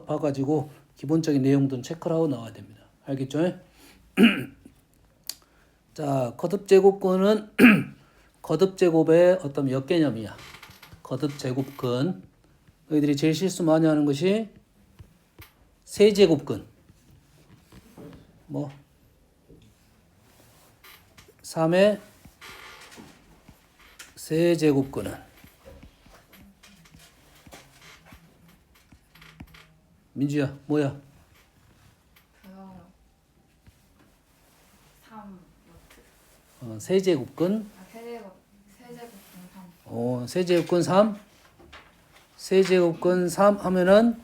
봐가지고 기본적인 내용들은 체크를 하고 나와야 됩니다. 알겠죠? 자, 거듭제곱근은 거듭제곱의 어떤 몇 개념이야? 거듭제곱근. 너희들이 제일 실수 많이 하는 것이 세제곱근. 뭐 3의 세제곱근은 민주야 뭐야? 3 세제곱근 세제곱분 3 세제곱근 3 세제곱근 3 하면은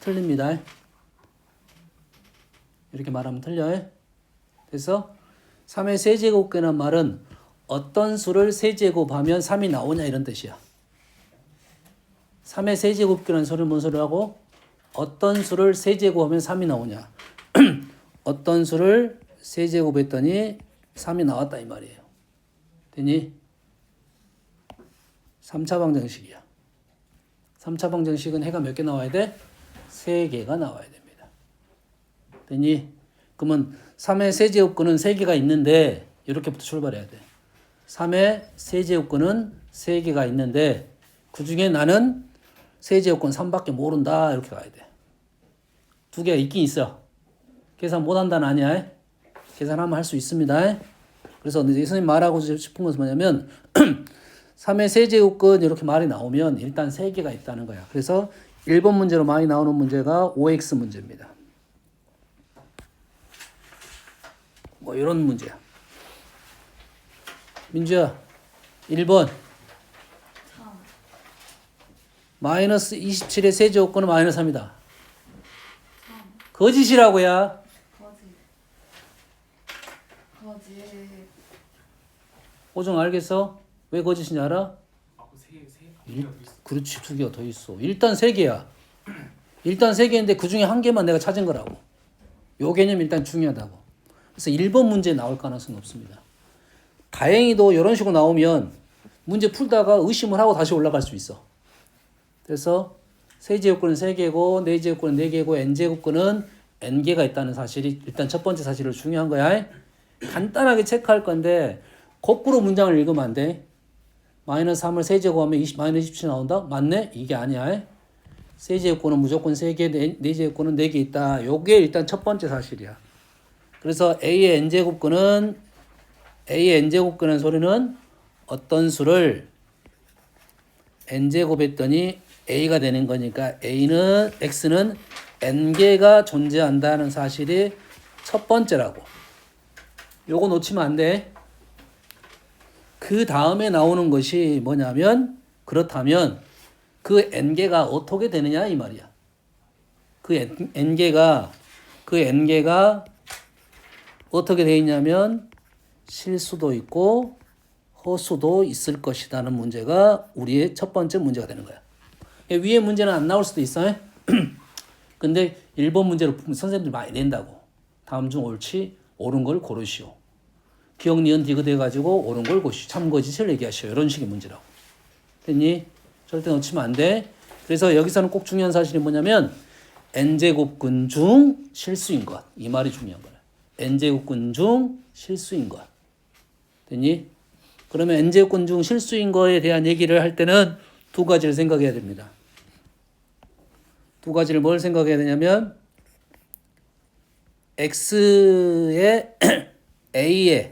틀립니다. 이렇게 말하면 틀려요. 그래서 3의 세제곱근이라는 말은 어떤 수를 세제곱하면 3이 나오냐 이런 뜻이야. 3의 세제곱근이라는 소리는 뭔 소리라고? 어떤 수를 세제곱하면 3이 나오냐. 어떤 수를 세제곱했더니 3이 나왔다 이 말이에요. 되니? 3차 방정식이야. 3차 방정식은 해가 몇 개 나와야 돼? 3개가 나와야 됩니다. 되니? 그러면 3의 세제곱근은 3개가 있는데 이렇게부터 출발해야 돼. 3의 세제곱근은 3개가 있는데 그 중에 나는 세제곱근 3밖에 모른다 이렇게 가야 돼. 2개가 있긴 있어. 계산 못한다는 아니야. 계산하면 할 수 있습니다. 그래서 선생님 말하고 싶은 것은 뭐냐면 3의 세제곱근 이렇게 말이 나오면 일단 3개가 있다는 거야. 그래서 1번 문제로 많이 나오는 문제가 OX 문제입니다. 뭐 이런 문제야. 민주야 1번 3 마이너스 27의 세제곱근은 마이너스 3이다. 3 거짓이라고야. 거짓 호정 알겠어? 왜 거짓인지 알아? 그렇지 2개가 더 있어. 일단 3개야. 일단 3개인데 그 중에 1개만 내가 찾은 거라고. 요 개념이 일단 중요하다고. 그래서 1번 문제에 나올 가능성은 없습니다. 다행히도 이런 식으로 나오면 문제 풀다가 의심을 하고 다시 올라갈 수 있어. 그래서 세제곱근은 3개고 4제곱근은 4개고 n제곱근은 n개가 있다는 사실이 일단 첫 번째 사실로 중요한 거야. 간단하게 체크할 건데 거꾸로 문장을 읽으면 안 돼. 마이너스 3을 세제곱하면 마이너스 27 나온다? 맞네? 이게 아니야. 세제곱근은 무조건 3개, 4제곱근은 4개 있다. 요게 일단 첫 번째 사실이야. 그래서 A의 n제곱근은 소리는 어떤 수를 n제곱했더니 A가 되는 거니까 X는 n개가 존재한다는 사실이 첫 번째라고. 요거 놓치면 안 돼. 그 다음에 나오는 것이 뭐냐면 그렇다면 그 n개가 어떻게 되느냐 이 말이야. 그 n개가 어떻게 되어 있냐면 실수도 있고 허수도 있을 것이라는 문제가 우리의 첫 번째 문제가 되는 거야. 위에 문제는 안 나올 수도 있어요. 근데 1번 문제로 선생님들 많이 낸다고. 다음 중 옳지 옳은 걸 고르시오. 기억 니은 디귿 해가지고 옳은 걸 고르시오. 참거짓을 얘기하시오. 이런 식의 문제라고. 됐니? 절대 놓치면 안 돼. 그래서 여기서는 꼭 중요한 사실이 뭐냐면 n제곱근 중 실수인 것. 이 말이 중요한 거야. n제곱근 중 실수인 것. 됐니? 그러면 n제곱근 중 실수인 거에 대한 얘기를 할 때는 두 가지를 생각해야 됩니다. 두 가지를 뭘 생각해야 되냐면 x의 a의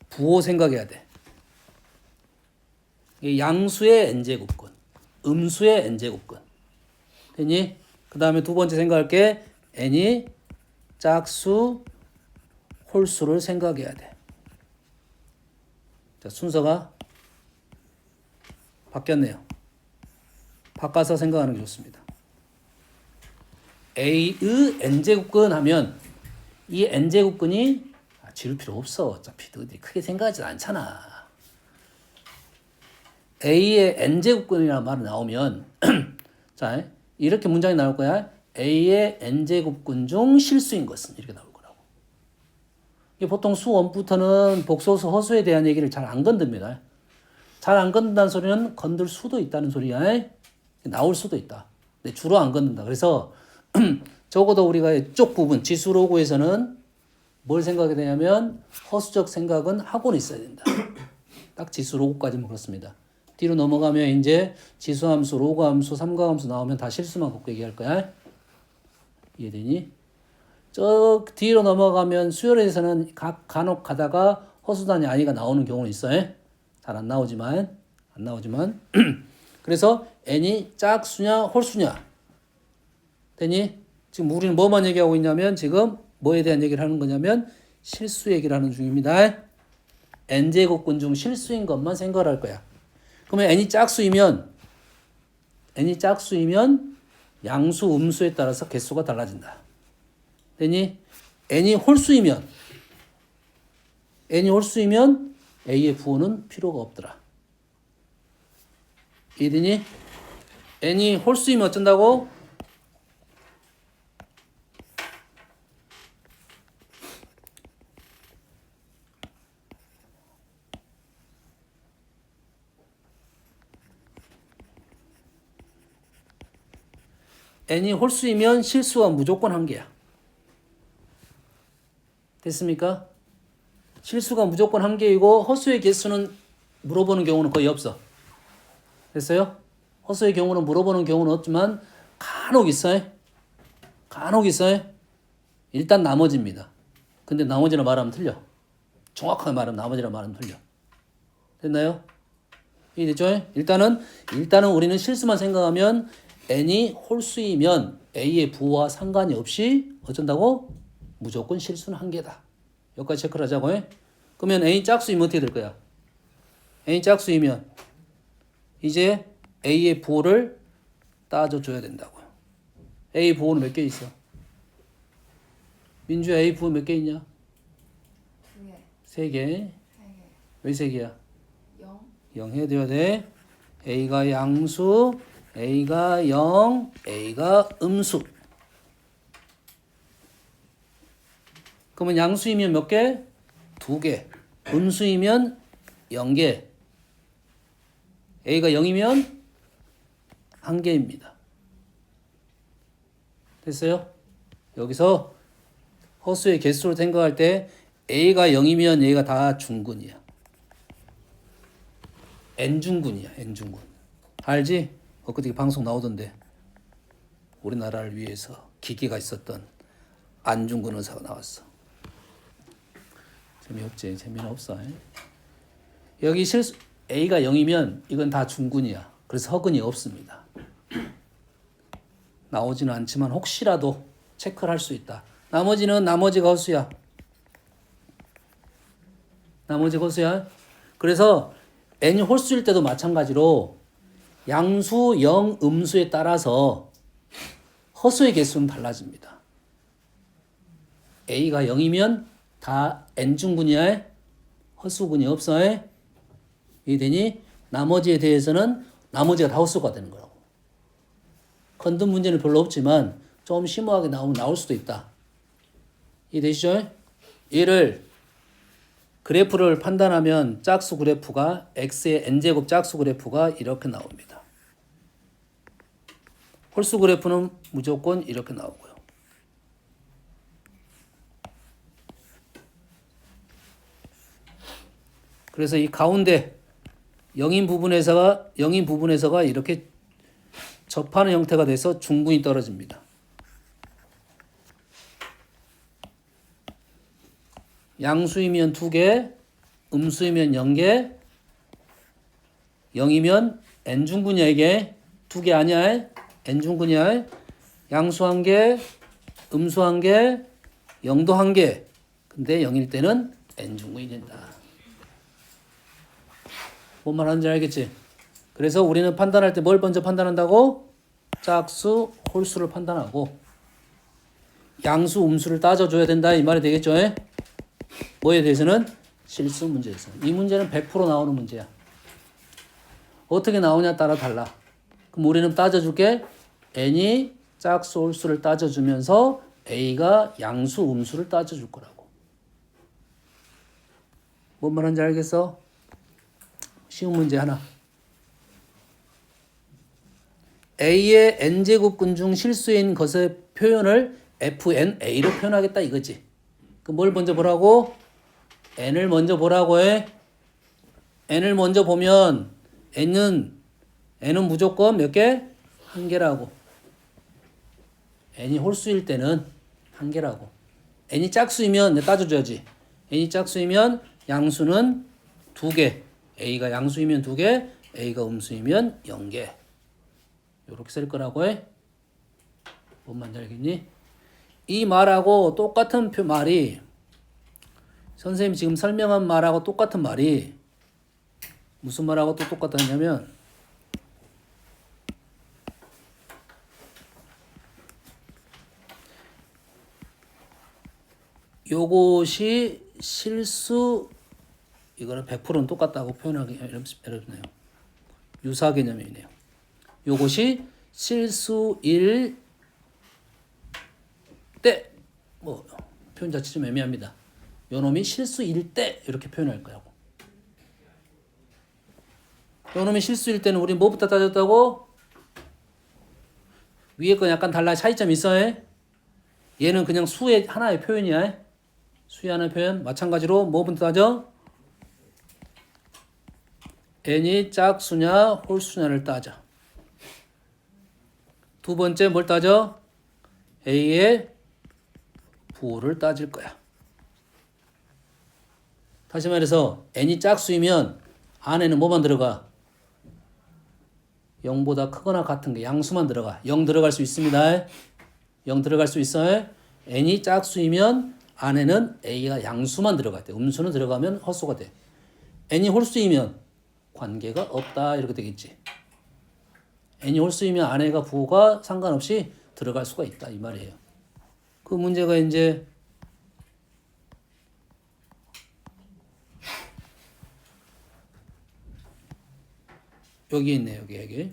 부호 생각해야 돼. 양수의 n제곱근, 음수의 n제곱근. 됐니? 그 다음에 두 번째 생각할 게 n이 짝수, 홀수를 생각해야 돼. 자, 순서가 바뀌었네요. 바꿔서 생각하는 게 좋습니다. A의 n제곱근 하면 이 n제곱근이 지울 필요 없어. 어차피 어디 크게 생각하지 않잖아. A의 n제곱근이라는 말이 나오면 자 이렇게 문장이 나올 거야. A의 n제곱근 중 실수인 것은 이렇게 나올 거라고. 이게 보통 수원부터는 복소수 허수에 대한 얘기를 잘 안 건듭니다. 잘 안 건든다는 소리는 건들 수도 있다는 소리야. 나올 수도 있다. 근데 주로 안 걷는다. 그래서 적어도 우리가 이쪽 부분 지수로고에서는 뭘 생각해야 되냐면 허수적 생각은 하고는 있어야 된다. 딱 지수로고까지는 그렇습니다. 뒤로 넘어가면 이제 지수함수, 로그함수, 삼각함수 나오면 다 실수만 갖고 얘기할 거야. 이해되니? 저 뒤로 넘어가면 수열에서는 간혹 가다가 허수단위 아니가 나오는 경우는 있어요. 잘 안 나오지만 그래서 n이 짝수냐 홀수냐 되니? 지금 우리는 뭐만 얘기하고 있냐면 지금 뭐에 대한 얘기를 하는 거냐면 실수 얘기를 하는 중입니다. n제곱근 중 실수인 것만 생각을 할 거야. 그러면 n이 짝수이면 양수 음수에 따라서 개수가 달라진다. 되니? n이 홀수이면 a의 부호는 필요가 없더라. 이해되니? n이 홀수이면 어쩐다고? n이 홀수이면 실수가 무조건 한 개야. 됐습니까? 실수가 무조건 한 개이고 허수의 개수는 물어보는 경우는 거의 없어. 됐어요? 허수의 경우는 물어보는 경우는 없지만 간혹 있어요. 일단 나머지입니다. 근데 나머지라 말하면 틀려. 정확하게 말하면 나머지라 말하면 틀려. 됐나요? 이해됐죠? 일단은 우리는 실수만 생각하면 n이 홀수이면 a의 부호와 상관이 없이 어쩐다고? 무조건 실수는 한 개다. 여기까지 체크를 하자고. 그러면 n이 짝수이면 어떻게 될 거야? n이 짝수이면 이제 a의 부호를 따져줘야 된다고요. a 부호는 몇 개 있어? 민주야, a 부호 몇 개 있냐? 2개, 세 개. 3개, 왜 세 개야? 0, 0 해야 돼. a가 양수, a가 0, a가 음수. 그러면 양수이면 몇 개? 2개. 음수이면 0개. a가 0이면 1개입니다. 됐어요? 여기서 허수의 개수를 생각할 때 a가 0이면 얘가 다 중근이야. n중근이야. n중근. 알지? 엊그저께 방송 나오던데 우리나라를 위해서 기계가 있었던 안중근 의사가 나왔어. 재미없지? 재미는 없어. 여기 실수 a가 0이면 이건 다 중근이야. 그래서 허근이 없습니다. 나오지는 않지만 혹시라도 체크를 할 수 있다. 나머지가 허수야. 그래서 n이 홀수일 때도 마찬가지로 양수, 영, 음수에 따라서 허수의 개수는 달라집니다. a가 0이면 다 n중근이야. 허수근이 없어. 이해되니? 나머지에 대해서는 나머지가 다 헛수가 되는 거라고. 컨든 문제는 별로 없지만 좀 심오하게 나오면 나올 수도 있다. 이해되시죠? 얘를 그래프를 판단하면 짝수 그래프가 x의 n제곱 짝수 그래프가 이렇게 나옵니다. 홀수 그래프는 무조건 이렇게 나오고요. 그래서 이 가운데 영인 부분에서가 이렇게 접하는 형태가 돼서 중근이 떨어집니다. 양수이면 2개, 음수이면 0개, 0이면 n중근이야 이게. 2개 아니야. n중근이야. 양수 1개, 음수 1개, 0도 1개. 근데 0일 때는 n중근이 된다. 뭔 말하는지 알겠지? 그래서 우리는 판단할 때 뭘 먼저 판단한다고? 짝수, 홀수를 판단하고 양수, 음수를 따져줘야 된다 이 말이 되겠죠? 뭐에 대해서는? 실수 문제에서. 이 문제는 100% 나오는 문제야. 어떻게 나오냐 따라 달라. 그럼 우리는 따져줄게. n이 짝수, 홀수를 따져주면서 a가 양수, 음수를 따져줄 거라고. 뭔 말하는지 알겠어? 쉬운 문제 하나. A의 n제곱근 중 실수인 것의 표현을 FNA로 표현하겠다 이거지. 그 뭘 먼저 보라고? n을 먼저 보라고 해. n을 먼저 보면 n은 무조건 몇 개? 한 개라고. n이 홀수일 때는 한 개라고. n이 짝수이면 내가 따져줘야지. n이 짝수이면 양수는 두 개. a가 양수이면 두 개, a가 음수이면 0개. 요렇게 쓸 거라고 해. 뭔 말인지 알겠니? 이 말하고 똑같은 말이 선생님이 지금 설명한 말하고 똑같은 말이 무슨 말하고 또 똑같았냐면 요것이 실수 이거는 100%는 똑같다고 표현하기 어렵네요. 유사 개념이네요. 요것이 실수일 때 뭐 표현 자체 좀 애매합니다. 요놈이 실수일 때 이렇게 표현할 거라고. 요놈이 실수일 때는 우리 뭐부터 따졌다고? 위에 건 약간 달라. 차이점이 있어. 얘는 그냥 수의 하나의 표현이야. 수의 하나의 표현. 마찬가지로 뭐부터 따져? n이 짝수냐 홀수냐를 따져. 두 번째 뭘 따져? a의 부호를 따질 거야. 다시 말해서 n이 짝수이면 안에는 뭐만 들어가? 0보다 크거나 같은 게 양수만 들어가. 0 들어갈 수 있습니다. 0 들어갈 수 있어요. n이 짝수이면 안에는 a가 양수만 들어갈 때. 음수는 들어가면 헛수가 돼. n이 홀수이면 관계가 없다 이렇게 되겠지. n이 홀수이면 안에가 부호가 상관없이 들어갈 수가 있다 이 말이에요. 그 문제가 이제 여기 있네. 여기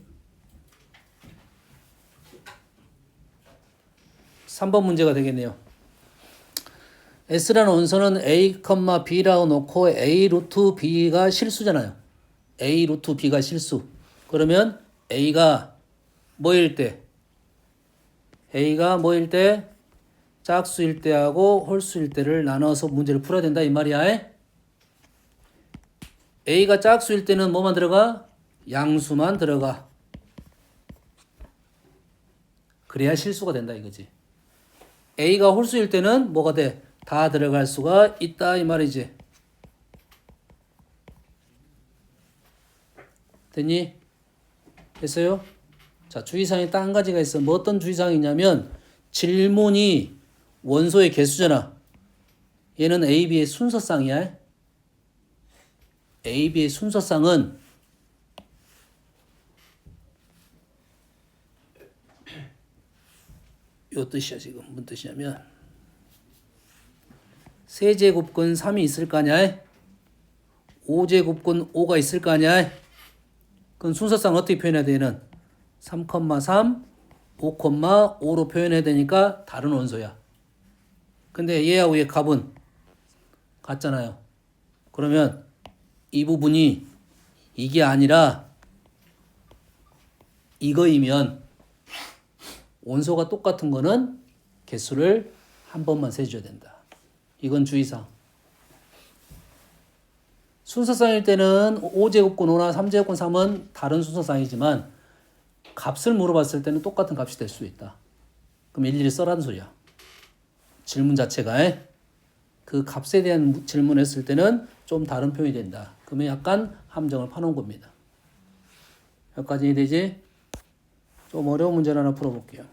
3번 문제가 되겠네요. S라는 원소는 A, B라고 놓고 A 루트 B가 실수잖아요. A 루트 B가 실수. 그러면 A가 뭐일 때? A가 뭐일 때? 짝수일 때하고 홀수일 때를 나눠서 문제를 풀어야 된다 이 말이야. A가 짝수일 때는 뭐만 들어가? 양수만 들어가. 그래야 실수가 된다 이거지. A가 홀수일 때는 뭐가 돼? 다 들어갈 수가 있다 이 말이지. 됐니? 됐어요? 자, 주의사항이 딱 한 가지가 있어. 뭐 어떤 주의사항이냐면 질문이 원소의 개수잖아. 얘는 A, B의 순서쌍이야. A, B의 순서쌍은 요 뜻이야 지금. 무슨 뜻이냐면 세제곱근 3이 있을 거 아니야. 5제곱근 5가 있을 거 아니야. 그럼 순서상 어떻게 표현해야 돼? 얘는 3,3, 5,5로 표현해야 되니까 다른 원소야. 근데 얘하고 얘 값은 같잖아요. 그러면 이 부분이 이게 아니라 이거이면 원소가 똑같은 거는 개수를 한 번만 세줘야 된다. 이건 주의사항. 순서쌍일 때는 5제곱근 5나 3제곱근 3은 다른 순서쌍이지만 값을 물어봤을 때는 똑같은 값이 될 수 있다. 그럼 일일이 써라는 소리야. 질문 자체가 그 값에 대한 질문을 했을 때는 좀 다른 표현이 된다. 그러면 약간 함정을 파놓은 겁니다. 여기까지 이해되지? 좀 어려운 문제를 하나 풀어볼게요.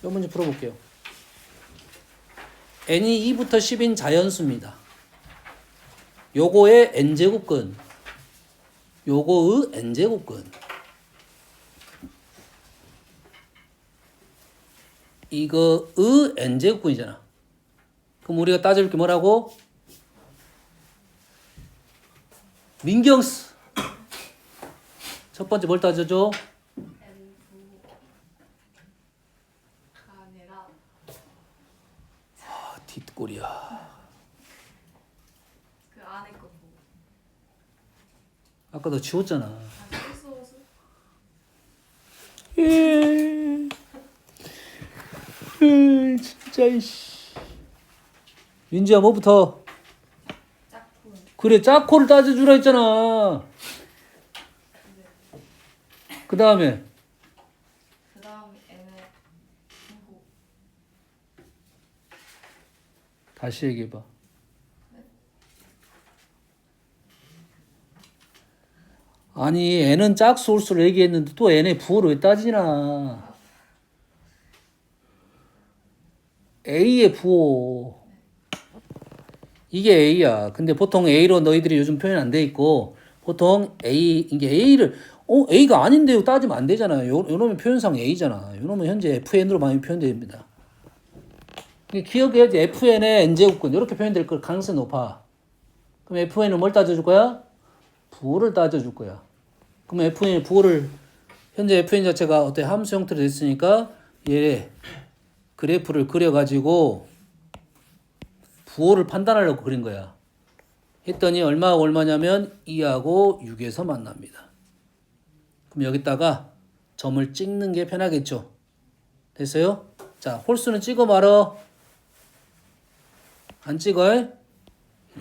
이 문제 풀어볼게요. n이 2부터 10인 자연수입니다. 요거의 n제곱근, 요거의 n제곱근, 이거의 n제곱근이잖아. 그럼 우리가 따질 게 뭐라고? 민경스. 첫 번째 뭘 따져줘? 아니라 아, 뒷골이야. 그 안에 거 보고. 아까 너 지웠잖아. 아, 실수. 예. 진짜 이씨. 민지야 뭐부터? 짝꿍. 그래 짜코를 따져주라 했잖아. 그 다음에 그 다음 N의 분호. 다시 얘기해봐. 아니 n은 짝수 홀수를 얘기했는데 또 n의 부호를 왜 따지나. a의 부호. 이게 a야. 근데 보통 a로 너희들이 요즘 표현 안 돼 있고 보통 a 이게 a를 a가 아닌데 따지면 안 되잖아요. 요놈의 표현상 a잖아. 요놈은 현재 fn으로 많이 표현됩니다. 기억해야지. fn의 n제곱근 이렇게 표현될 걸 가능성이 높아. 그럼 fn은 뭘 따져줄 거야? 부호를 따져줄 거야. 그럼 fn의 부호를 현재 fn 자체가 어때 함수 형태로 됐으니까 얘 그래프를 그려가지고 부호를 판단하려고 그린 거야. 했더니 얼마하고 얼마냐면 2하고 6에서 만납니다. 그럼 여기다가 점을 찍는 게 편하겠죠. 됐어요? 자, 홀수는 찍어 말어. 안 찍어?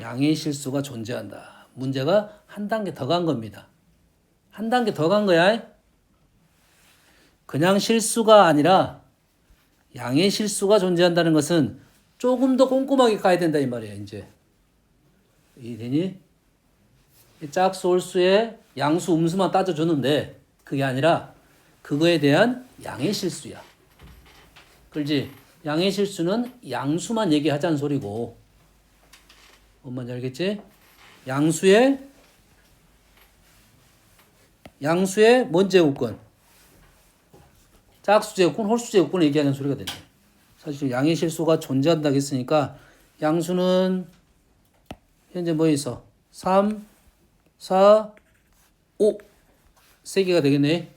양의 실수가 존재한다. 문제가 한 단계 더 간 겁니다. 한 단계 더 간 거야. 그냥 실수가 아니라 양의 실수가 존재한다는 것은 조금 더 꼼꼼하게 가야 된다 이 말이야. 이제 이해되니? 짝수 홀수의 양수 음수만 따져주는데 그게 아니라 그거에 대한 양의 실수야. 그렇지? 양의 실수는 양수만 얘기하자는 소리고 뭔 말인지 알겠지? 양수의 뭔 제곱권? 짝수 제곱권, 홀수 제곱권을 얘기하는 소리가 되네. 사실 양의 실수가 존재한다고 했으니까 양수는 현재 뭐 있어? 3, 4, 5 세 개가 되겠네.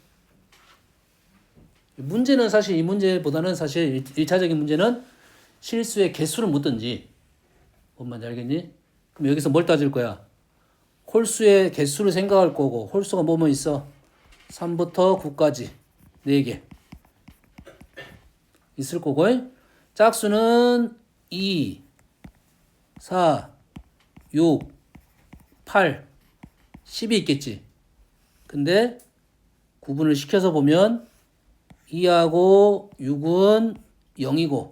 문제는 사실 이 문제보다는 사실 1차적인 문제는 실수의 개수를 묻든지 뭔 말인지 알겠니? 그럼 여기서 뭘 따질 거야? 홀수의 개수를 생각할 거고 홀수가 뭐뭐 있어? 3부터 9까지 4개 있을 거고 짝수는 2, 4, 6, 8, 10이 있겠지. 근데 구분을 시켜서 보면 2하고 6은 0이고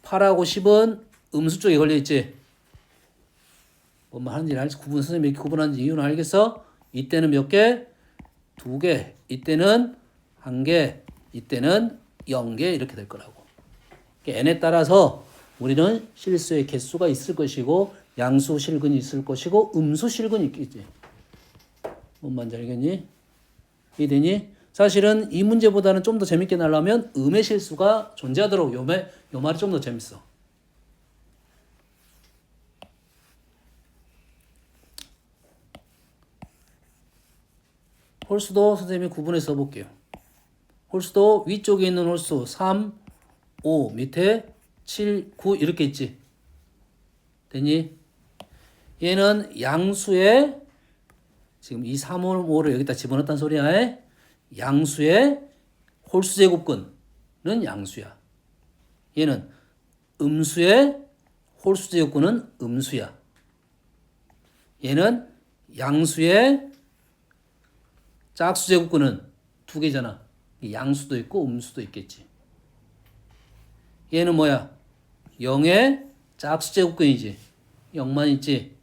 8하고 10은 음수 쪽에 걸려있지. 뭔 말 하는지 알지? 선생님이 이렇게 구분하는지 이유는 알겠어? 이때는 몇 개? 2개. 이때는 1개. 이때는 0개 이렇게 될 거라고. n에 따라서 우리는 실수의 개수가 있을 것이고 양수 실근이 있을 것이고 음수 실근이 있겠지. 뭔 말인지 알겠니? 이해되니? 사실은 이 문제보다는 좀 더 재밌게 나려면 음의 실수가 존재하도록 요 말이 좀 더 재밌어. 홀수도 선생님이 구분해서 써볼게요. 홀수도 위쪽에 있는 홀수 3, 5 밑에 7, 9 이렇게 있지. 되니? 얘는 양수의 지금 이 3, 5를 여기다 집어넣었단 소리야. 양수의 홀수 제곱근은 양수야. 얘는 음수의 홀수 제곱근은 음수야. 얘는 양수의 짝수 제곱근은 2개잖아. 양수도 있고 음수도 있겠지. 얘는 뭐야? 0의 짝수 제곱근이지. 0만 있지.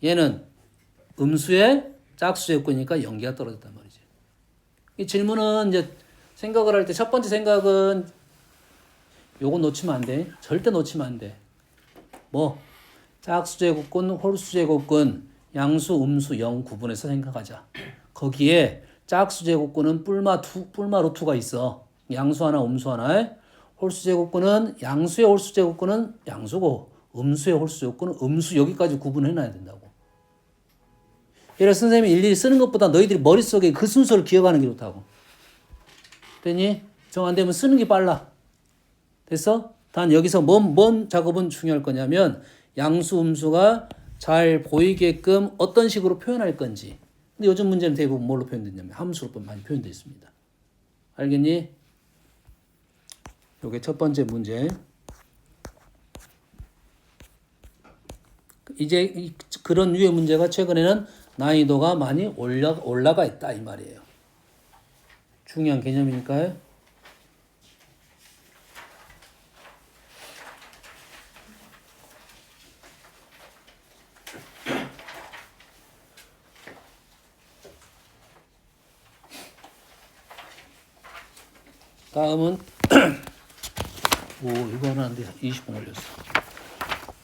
얘는 음수의 짝수 제곱근이니까 0개가 떨어졌단 말이지. 이 질문은 이제 생각을 할 때 첫 번째 생각은 요거 놓치면 안 돼. 절대 놓치면 안 돼. 뭐 짝수 제곱근, 홀수 제곱근, 양수, 음수, 0 구분해서 생각하자. 거기에 짝수 제곱근은 뿔마 루트가 있어. 양수 하나, 음수 하나. 홀수 제곱근은 양수의 홀수 제곱근은 양수고 음수의 홀수 제곱근은 음수 여기까지 구분해놔야 된다고. 예를 들어 선생님이 일일이 쓰는 것보다 너희들이 머릿속에 그 순서를 기억하는 게 좋다고. 됐니? 정 안 되면 쓰는 게 빨라. 됐어? 단 여기서 뭔 작업은 중요할 거냐면 양수, 음수가 잘 보이게끔 어떤 식으로 표현할 건지. 근데 요즘 문제는 대부분 뭘로 표현됐냐면 함수로 많이 표현되어 있습니다. 알겠니? 요게 첫 번째 문제. 이제 그런 류의 문제가 최근에는 난이도가 많이 올라가 있다 이 말이에요. 중요한 개념이니까요. 다음은 오 이거는 안 돼. 20분 걸렸어.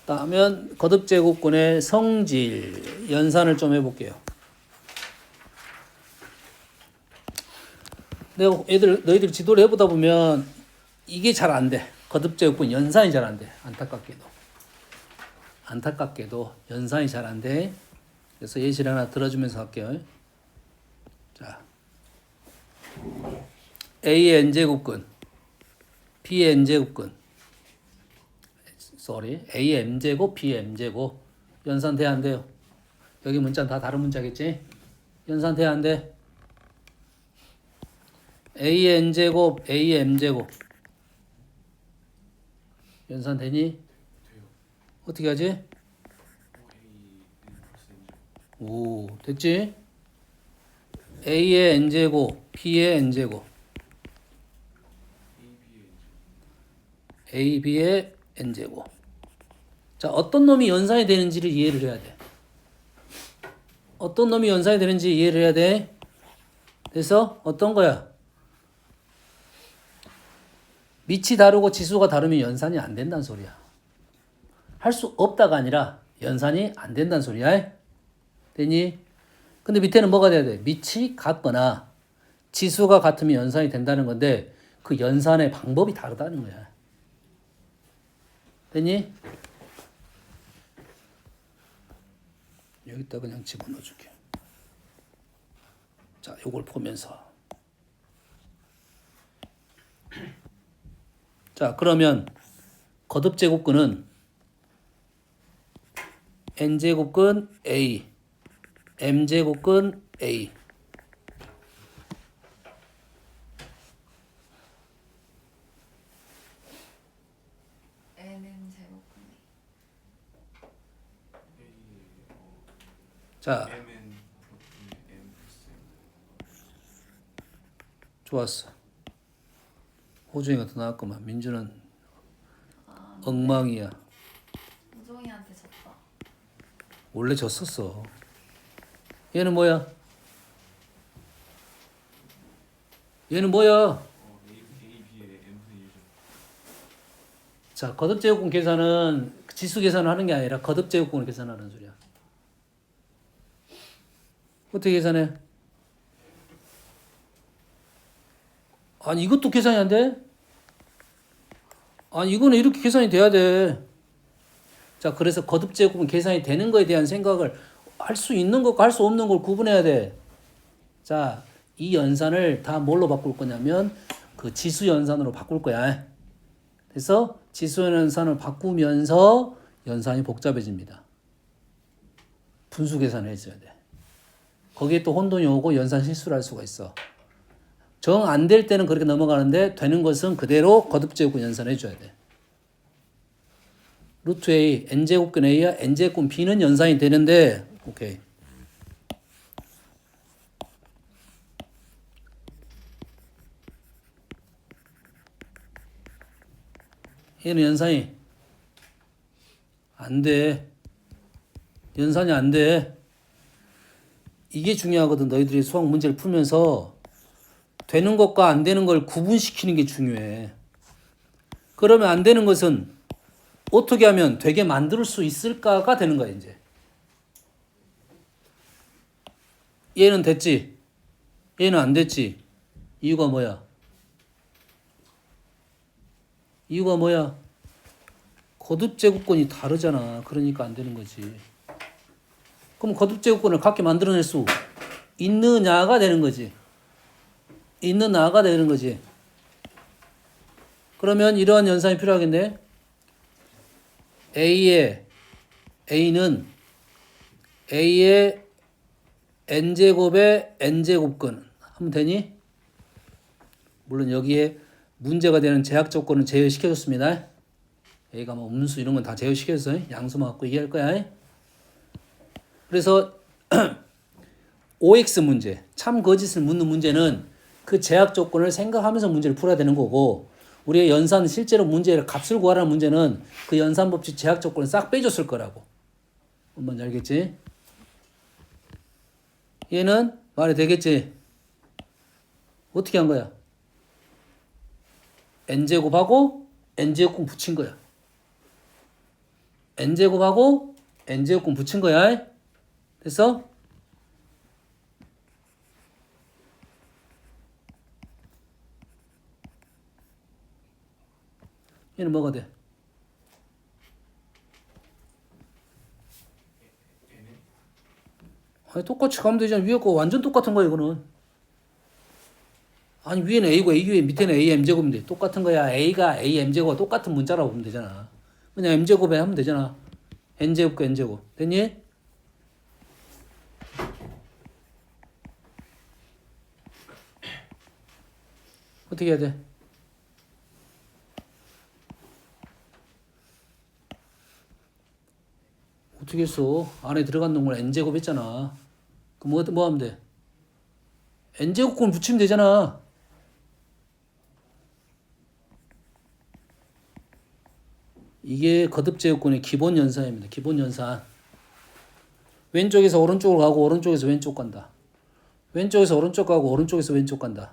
다음은 거듭제곱근의 성질 연산을 좀 해볼게요. 내가 너희들 지도를 해보다 보면 이게 잘 안 돼. 거듭제곱근 연산이 잘 안 돼. 안타깝게도 연산이 잘 안 돼. 그래서 예시를 하나 들어주면서 할게요. 자, A의 n제곱근, B의 n제곱근, A의 m제곱, B의 m제곱 연산 돼야 안 돼요? 여기 문자는 다 다른 문자겠지? 연산 돼야 안 돼? A의 n제곱, A의 m제곱 연산 되니? 돼요. 어떻게 하지? A 플러스 N제곱. 오, 됐지? A의 n제곱, B의 n제곱, A, B의 N제곱. AB의 n제곱. 자, 어떤 놈이 연산이 되는지를 이해를 해야 돼. 어떤 놈이 연산이 되는지 이해를 해야 돼. 그래서 어떤 거야? 밑이 다르고 지수가 다르면 연산이 안 된다는 소리야. 할 수 없다가 아니라 연산이 안 된다는 소리야. 되니? 근데 밑에는 뭐가 돼야 돼? 밑이 같거나 지수가 같으면 연산이 된다는 건데 그 연산의 방법이 다르다는 거야. 되니? 여기다 그냥 집어넣어 줄게. 자, 요걸 보면서. 자, 그러면 거듭제곱근은 n제곱근 A, m제곱근 A. N은 제곱근이 자, M은 M 플러스 N. 좋았어. 호중이가 더 나았구만. 민주는 엉망이야. 우종이한테 졌다. 원래 졌었어. 얘는 뭐야? 얘는 뭐야? A, B의 M분의 1죠. 자, 거듭제곱근 계산은 지수 계산을 하는 게 아니라 거듭제곱근을 계산하는 소리야. 어떻게 계산해? 아니 이것도 계산이 안 돼? 아니 이거는 이렇게 계산이 돼야 돼. 자, 그래서 거듭제곱은 계산이 되는 거에 대한 생각을 할 수 있는 것과 할 수 없는 걸 구분해야 돼. 자, 이 연산을 다 뭘로 바꿀 거냐면 그 지수 연산으로 바꿀 거야. 그래서 지수 연산을 바꾸면서 연산이 복잡해집니다. 분수 계산을 해줘야 돼. 거기에 또 혼돈이 오고 연산 실수를 할 수가 있어. 정 안 될 때는 그렇게 넘어가는데 되는 것은 그대로 거듭제곱근 연산해 줘야 돼. 루트 A, n제곱근 A야 n제곱근 B는 연산이 되는데 오케이. 얘는 연산이 안 돼. 연산이 안 돼. 이게 중요하거든. 너희들이 수학 문제를 풀면서 되는 것과 안 되는 걸 구분시키는 게 중요해. 그러면 안 되는 것은 어떻게 하면 되게 만들 수 있을까가 되는 거야, 이제. 얘는 됐지? 얘는 안 됐지? 이유가 뭐야? 이유가 뭐야? 거듭제곱근이 다르잖아. 그러니까 안 되는 거지. 그럼 거듭제곱근을 같게 만들어낼 수 있느냐가 되는 거지. 있느냐가 되는 거지. 그러면 이러한 연산이 필요하겠네. A는 A의 n제곱의 n제곱근 하면 되니? 물론 여기에 문제가 되는 제약 조건은 제외시켜줬습니다. A가 뭐 음수 이런 건 다 제외시켜줬어요. 양수만 갖고 얘기할 거야. 그래서 OX 문제, 참 거짓을 묻는 문제는 그 제약 조건을 생각하면서 문제를 풀어야 되는 거고, 우리의 연산 실제로 문제를 값을 구하라는 문제는 그 연산 법칙 제약 조건을 싹 빼줬을 거라고. 뭔지 알겠지? 얘는 말이 되겠지? 어떻게 한 거야? n제곱하고 n제곱근 붙인 거야. n제곱하고 n제곱근 붙인 거야. 됐어? 얘는 뭐가 돼? 아니 똑같이 가면 되잖아. 위에 거 완전 똑같은 거야 이거는. 아니 위에는 A고 A 위에 밑에는 AM제곱인데 똑같은 거야. A가 AM제곱과 똑같은 문자라고 보면 되잖아. 그냥 M제곱에 하면 되잖아. N제곱과 N제곱. 됐니? 어떻게 해야 돼? 어떻게 했어? 안에 들어간 놈을 N제곱 했잖아. 그럼 뭐 하면 돼? N제곱권 붙이면 되잖아. 이게 거듭제곱권의 기본 연산입니다. 기본 연산. 왼쪽에서 오른쪽으로 가고 오른쪽에서 왼쪽 간다. 왼쪽에서 오른쪽 가고 오른쪽에서 왼쪽 간다.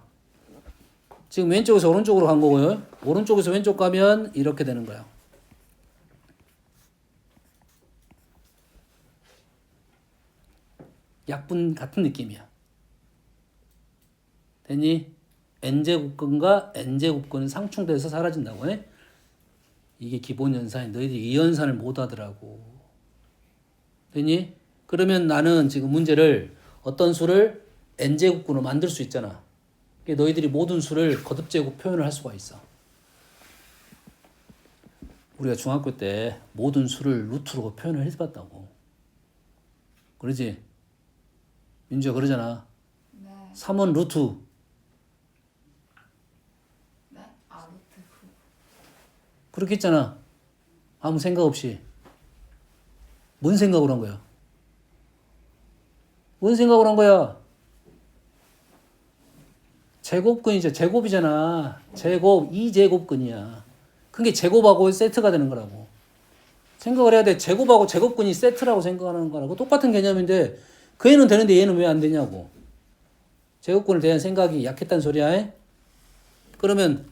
지금 왼쪽에서 오른쪽으로 간 거고요. 오른쪽에서 왼쪽 가면 이렇게 되는 거야. 약분 같은 느낌이야. 됐니? n제곱근과 n제곱근은 상충돼서 사라진다고 해? 이게 기본 연산이 너희들이 이 연산을 못 하더라고. 됐니? 그러면 나는 지금 문제를 어떤 수를 n제곱근으로 만들 수 있잖아. 너희들이 모든 수를 거듭제곱 표현을 할 수가 있어. 우리가 중학교 때 모든 수를 루트로 표현을 해봤다고. 그러지? 민주야 그러잖아. 네. 3원 루트. 네? 아, 루트 9. 그렇게 했잖아. 아무 생각 없이. 뭔 생각으로 한 거야? 뭔 생각으로 한 거야? 제곱근이죠. 제곱이잖아. 제곱, 2제곱근이야. 그게 제곱하고 세트가 되는 거라고. 생각을 해야 돼. 제곱하고 제곱근이 세트라고 생각하는 거라고. 똑같은 개념인데 그 애는 되는데 얘는 왜 안 되냐고. 제곱근에 대한 생각이 약했단 소리야. 에? 그러면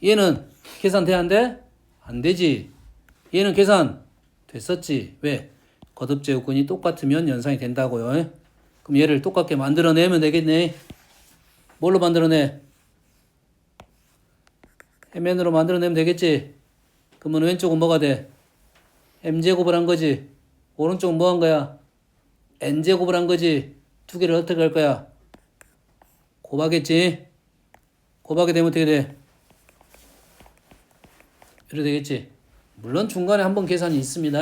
얘는 계산 돼? 안 돼? 안 되지. 얘는 계산 됐었지. 왜? 거듭제곱근이 똑같으면 연산이 된다고요. 에? 그럼 얘를 똑같게 만들어내면 되겠네. 뭘로 만들어내? mn으로 만들어내면 되겠지. 그러면 왼쪽은 뭐가 돼? m제곱을 한 거지. 오른쪽은 뭐 한 거야? n제곱을 한 거지. 두 개를 어떻게 할 거야? 곱하겠지. 곱하게 되면 어떻게 돼? 이렇게 되겠지. 물론 중간에 한번 계산이 있습니다.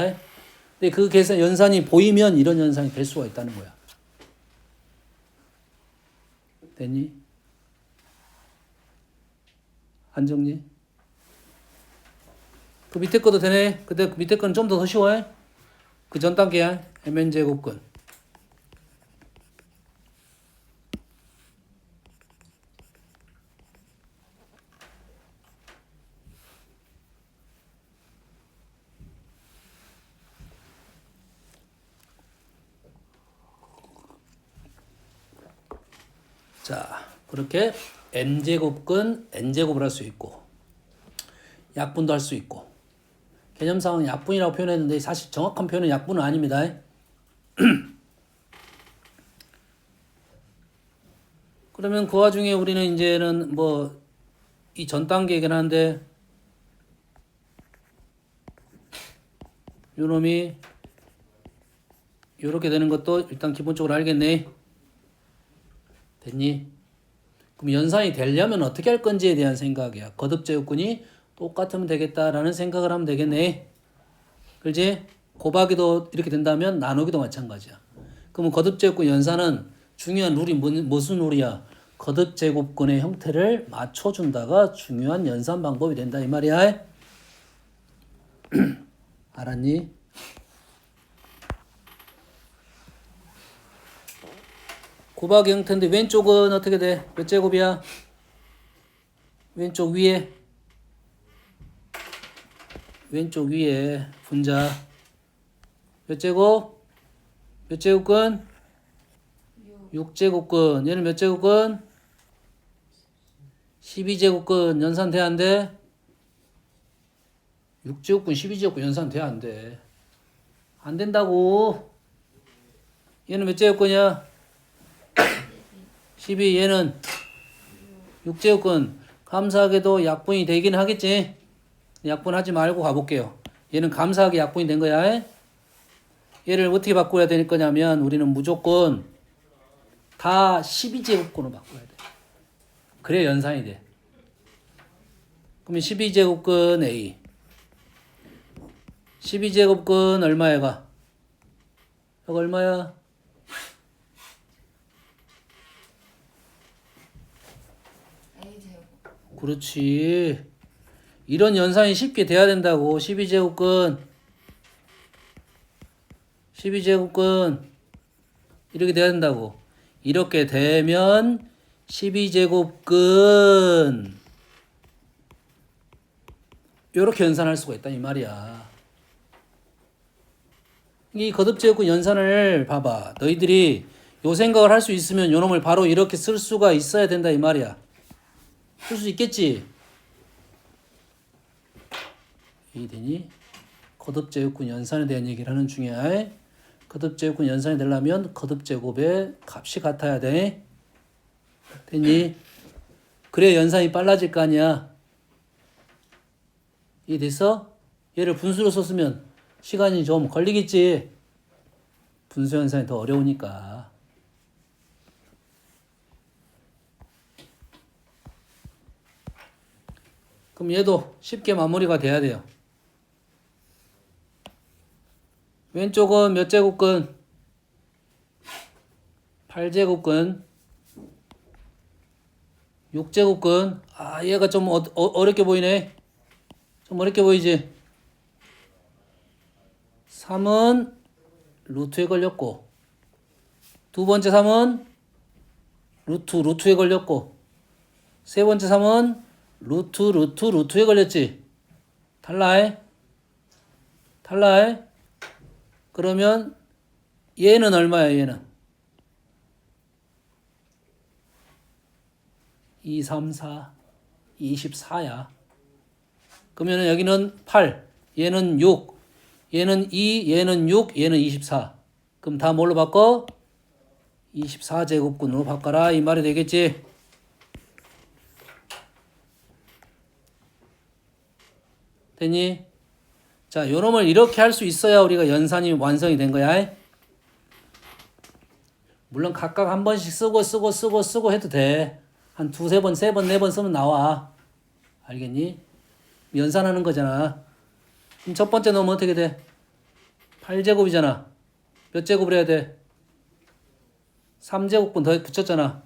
근데 그 계산 연산이 보이면 이런 연산이 될 수가 있다는 거야. 됐니? 한정리? 그 밑에 것도 되네. 근데 그 밑에 거는 좀 더 쉬워해. 그 전 단계야. mn제곱근. 자, 그렇게 m제곱근 n제곱을 할 수 있고 약분도 할 수 있고 개념상은 약분이라고 표현했는데 사실 정확한 표현은 약분은 아닙니다. 그러면 그 와중에 우리는 이제는 뭐 이 전 단계이긴 한데 요놈이 요렇게 되는 것도 일단 기본적으로 알겠네. 됐니? 그럼 연산이 되려면 어떻게 할 건지에 대한 생각이야. 거듭제곱근이 똑같으면 되겠다라는 생각을 하면 되겠네. 그렇지? 곱하기도 이렇게 된다면 나누기도 마찬가지야. 그러면 거듭제곱근 연산은 중요한 룰이 무슨 룰이야? 거듭제곱근의 형태를 맞춰준다가 중요한 연산 방법이 된다 이 말이야. 알았니? 곱하기 형태인데 왼쪽은 어떻게 돼? 몇 제곱이야? 왼쪽 위에 분자 몇 제곱? 몇 제곱근? 6제곱근. 얘는 몇 제곱근? 12제곱근. 연산돼 안 돼? 6제곱근 12제곱근 연산돼 안 돼? 안 된다고. 얘는 몇 제곱근이야? 12. 얘는 6제곱근. 감사하게도 약분이 되긴 하겠지. 약분하지 말고 가볼게요. 얘는 감사하게 약분이 된 거야. 얘를 어떻게 바꿔야 될 거냐면 우리는 무조건 다 12제곱근으로 바꿔야 돼. 그래야 연산이 돼. 그러면 12제곱근 A 12제곱근 얼마야 가? 이거 얼마야? A 제곱. 그렇지. 이런 연산이 쉽게 돼야 된다고. 12제곱근 이렇게 돼야 된다고. 이렇게 되면 12제곱근 이렇게 연산할 수가 있다 이 말이야. 이 거듭제곱근 연산을 봐봐. 너희들이 요 생각을 할 수 있으면 요 놈을 바로 이렇게 쓸 수가 있어야 된다 이 말이야. 쓸 수 있겠지? 이해되니? 거듭제곱근 연산에 대한 얘기를 하는 중이야. 거듭제곱근 연산이 되려면 거듭제곱의 값이 같아야 돼. 됐니? 그래야 연산이 빨라질 거 아니야. 이해됐어? 얘를 분수로 썼으면 시간이 좀 걸리겠지. 분수 연산이 더 어려우니까. 그럼 얘도 쉽게 마무리가 돼야 돼요. 왼쪽은 몇 제곱근? 8제곱근. 6제곱근. 아, 얘가 좀 어렵게 보이네. 좀 어렵게 보이지? 3은 루트에 걸렸고, 두 번째 3은 루트에 걸렸고, 세 번째 3은 루트에 걸렸지? 탈라해? 그러면 얘는 얼마야, 얘는? 2, 3, 4, 24야. 그러면 여기는 8, 얘는 6, 얘는 2, 얘는 6, 얘는 24. 그럼 다 뭘로 바꿔? 24제곱근으로 바꿔라 이 말이 되겠지? 됐니? 자, 요놈을 이렇게 할 수 있어야 우리가 연산이 완성이 된 거야. 물론 각각 한 번씩 쓰고 해도 돼. 한 두세 번, 세 번, 네 번 쓰면 나와. 알겠니? 연산하는 거잖아. 그럼 첫 번째 놈은 어떻게 돼? 8제곱이잖아. 몇 제곱을 해야 돼? 3제곱분 더 붙였잖아.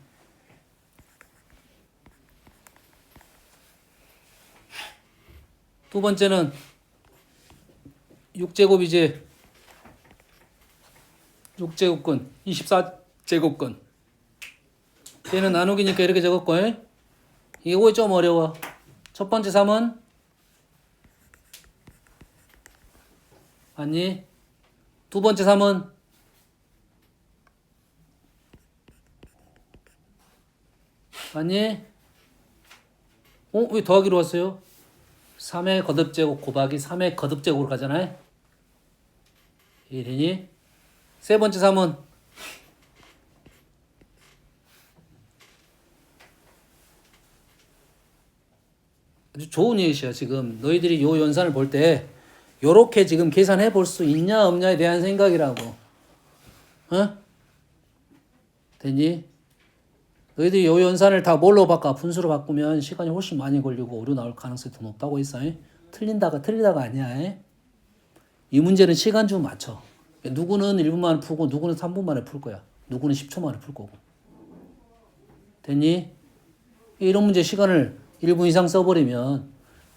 두 번째는 6제곱이지. 6제곱근, 24제곱근. 얘는 나누기니까 이렇게 적었고, 이거 좀 어려워. 첫 번째 3은 맞니? 두 번째 3은 맞니? 왜 더하기로 왔어요? 3의 거듭제곱 곱하기 3의 거듭제곱으로 가잖아요. 이해되니? 세 번째 3은 아주 좋은 예시야. 지금 너희들이 요 연산을 볼 때 요렇게 지금 계산해 볼 수 있냐 없냐에 대한 생각이라고. 어? 됐니? 너희들이 요 연산을 다 뭘로 바꿔? 분수로 바꾸면 시간이 훨씬 많이 걸리고 오류 나올 가능성이 더 높다고 했어. 틀리다가 아니야. 이 문제는 시간 좀 맞춰. 누구는 1분 만에 풀고 누구는 3분 만에 풀 거야. 누구는 10초 만에 풀 거고. 됐니? 이런 문제 시간을 1분 이상 써버리면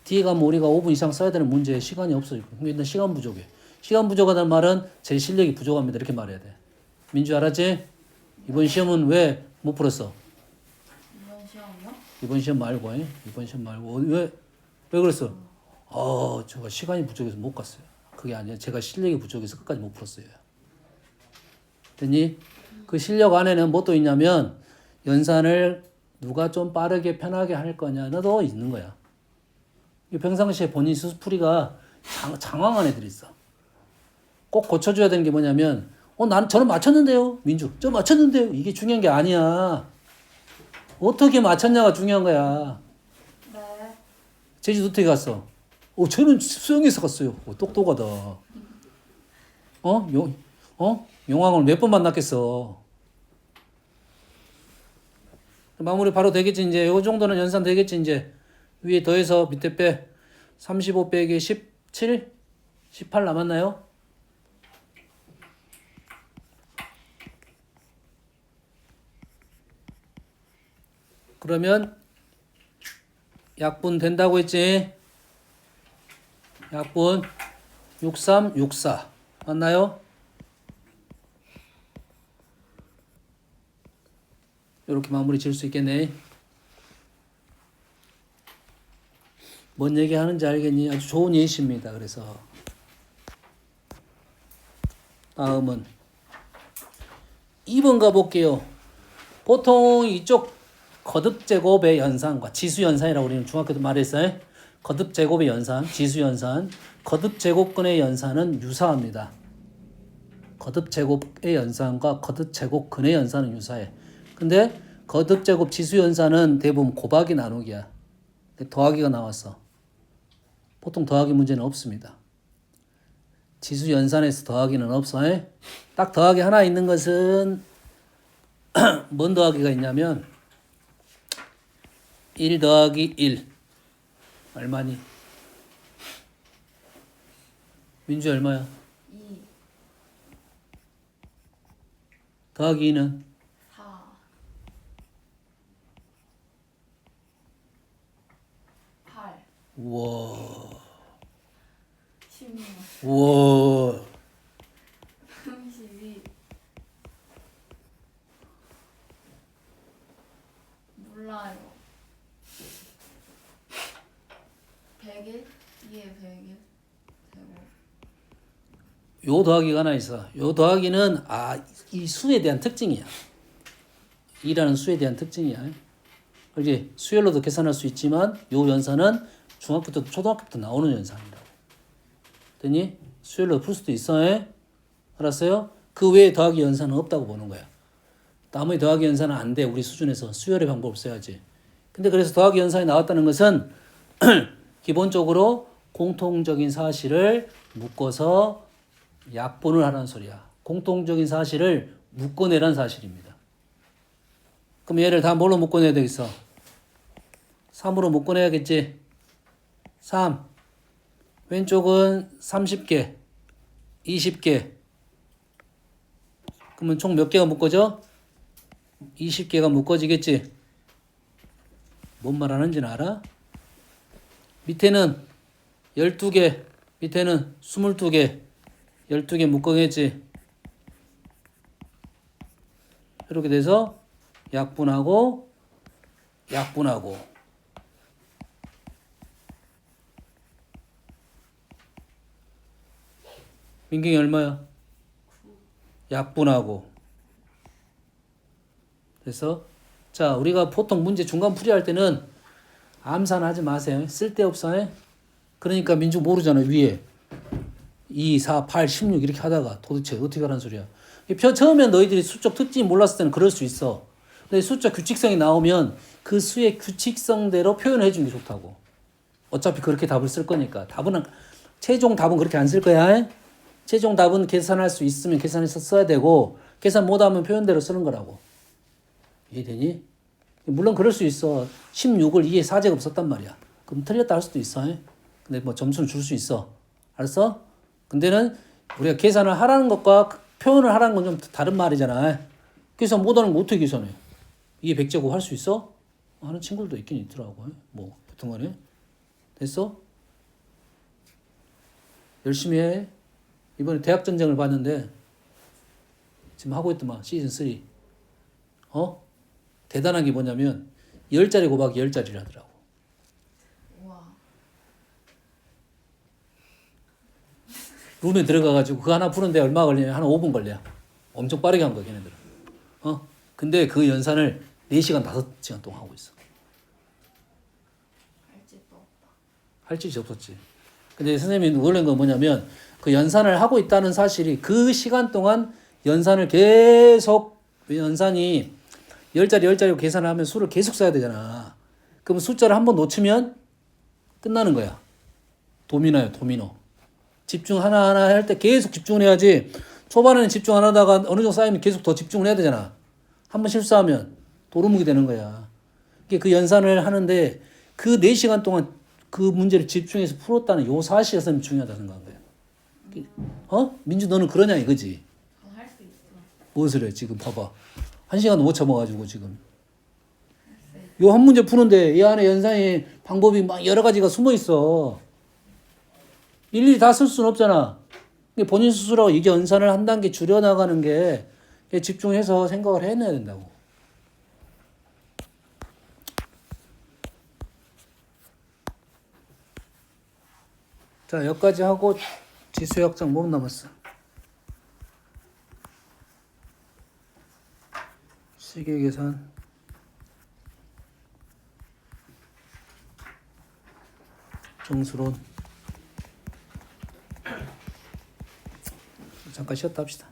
뒤에 가면 우리가 5분 이상 써야 되는 문제에 시간이 없어지고 일단 시간 부족해. 시간 부족하다는 말은 제 실력이 부족합니다. 이렇게 말해야 돼. 민주 알았지? 이번 시험은 왜 못 풀었어? 이번 시험이요? 이번 시험 말고 이번 시험 말고 왜 그랬어? 제가 시간이 부족해서 못 갔어요. 그게 아니라 제가 실력이 부족해서 끝까지 못 풀었어요. 됐니? 그 실력 안에는 뭐 또 있냐면 연산을 누가 좀 빠르게 편하게 할 거냐도 있는 거야. 평상시에 본인 수풀이가 장황한 애들이 있어. 꼭 고쳐줘야 되는 게 뭐냐면 저는 맞췄는데요. 민주 저 맞췄는데요. 이게 중요한 게 아니야. 어떻게 맞췄냐가 중요한 거야. 네. 제주도 어떻게 갔어? 쟤는 수영에서 갔어요. 똑똑하다. 용왕을 몇 번 만났겠어. 마무리 바로 되겠지. 이제 요 정도는 연산 되겠지. 이제 위에 더해서 밑에 빼 35 빼기 17 18 남았나요? 그러면 약분 된다고 했지? 약분 63 64 맞나요? 이렇게 마무리 지을 수 있겠네. 뭔 얘기 하는지 알겠니? 아주 좋은 예시입니다. 그래서 다음은 2번 가볼게요. 보통 이쪽 거듭제곱의 연산과 지수연산이라고 우리는 중학교 때 말했어요. 거듭제곱의 연산, 지수연산, 거듭제곱근의 연산은 유사합니다. 거듭제곱의 연산과 거듭제곱근의 연산은 유사해. 근데 거듭제곱 지수연산은 대부분 곱하기 나누기야. 더하기가 나왔어. 보통 더하기 문제는 없습니다. 지수연산에서 더하기는 없어. 딱 더하기 하나 있는 것은 뭔 더하기가 있냐면 1 더하기 1 얼마니? 민주 얼마야? 2, 더하기 2는 4, 8, 우와 16, 우와 32. 몰라요. 100일? 2에 100일? 되고. 요 더하기가 하나 있어. 요 더하기는 이 수에 대한 특징이야. 2라는 수에 대한 특징이야. 그렇지? 수열로도 계산할 수 있지만 요 연산은 중학교 때부터 초등학교 때부터 나오는 연산이라고. 됐니? 수열로 풀 수도 있어. 알았어요? 그 외에 더하기 연산은 없다고 보는 거야. 나머지 더하기 연산은 안 돼. 우리 수준에서 수열의 방법을 써야지. 근데 그래서 더하기 연산이 나왔다는 것은 기본적으로 공통적인 사실을 묶어서 약분을 하라는 소리야. 공통적인 사실을 묶어내라는 사실입니다. 그럼 얘를 다 뭘로 묶어내야 되겠어? 3으로 묶어내야겠지? 3. 왼쪽은 30개, 20개. 그러면 총 몇 개가 묶어져? 20개가 묶어지겠지? 뭔 말 하는지는 알아? 밑에는 12개, 밑에는 22개, 12개 묶어겠지? 이렇게 돼서 약분하고 약분하고 민경이 얼마야? 약분하고. 그래서 자 우리가 보통 문제 중간 풀이할 때는 암산하지 마세요. 쓸데없어. 그러니까 민주 모르잖아. 위에 2, 4, 8, 16 이렇게 하다가 도대체 어떻게 하라는 소리야. 처음에 너희들이 수적 특징이 몰랐을 때는 그럴 수 있어. 근데 수적 규칙성이 나오면 그 수의 규칙성대로 표현해 주는 게 좋다고. 어차피 그렇게 답을 쓸 거니까. 최종 답은 그렇게 안 쓸 거야. 최종 답은 계산할 수 있으면 계산해서 써야 되고 계산 못하면 표현대로 쓰는 거라고. 이해되니? 물론 그럴 수 있어. 16을 2에 4제곱 썼단 말이야. 그럼 틀렸다 할 수도 있어. 근데 뭐 점수는 줄 수 있어. 알았어? 근데는 우리가 계산을 하라는 것과 표현을 하라는 건 좀 다른 말이잖아. 계산 못하는 거 어떻게 계산해? 2의 100제곱 할 수 있어? 하는 친구들도 있긴 있더라고요. 뭐 여튼간에 됐어? 열심히 해. 이번에 대학 전쟁을 봤는데 지금 하고 있더만 시즌 3. 대단한 게 뭐냐면 10자리 곱하기 10자리를 하더라고. 우와. 룸에 들어가가지고 그거 하나 푸는데 얼마 걸리냐면 한 5분 걸려. 엄청 빠르게 한 거야 걔네들은. 근데 그 연산을 4시간 5시간 동안 하고 있어. 할 짓도 없다. 할 짓이 없었지. 근데 선생님이 놀란 건 뭐냐면 그 연산을 하고 있다는 사실이 그 시간 동안 연산을 계속 연산이 10자리 10자리 계산을 하면 수를 계속 써야 되잖아. 그럼 숫자를 한번 놓치면 끝나는 거야. 도미노야 도미노. 집중 하나하나 할 때 계속 집중을 해야지. 초반에는 집중 안 하다가 어느 정도 쌓이면 계속 더 집중을 해야 되잖아. 한번 실수하면 도루묵이 되는 거야. 이게 그 연산을 하는데 그 4시간 동안 그 문제를 집중해서 풀었다는 요 사실이 선생님 중요하다 생각한 거야. 민주 너는 그러냐 이거지. 그건 할 수 있어. 무엇을 해 지금 봐봐. 1시간도 못 참아가지고 지금. 요 한 문제 푸는데 이 안에 연산의 방법이 막 여러 가지가 숨어 있어. 일일이 다 쓸 수는 없잖아. 본인 스스로 이게 연산을 한 단계 줄여나가는 게 집중해서 생각을 해내야 된다고. 자, 여기까지 하고 지수역장 뭐 남았어? 시계계산, 정수론. 잠깐 쉬었다 합시다.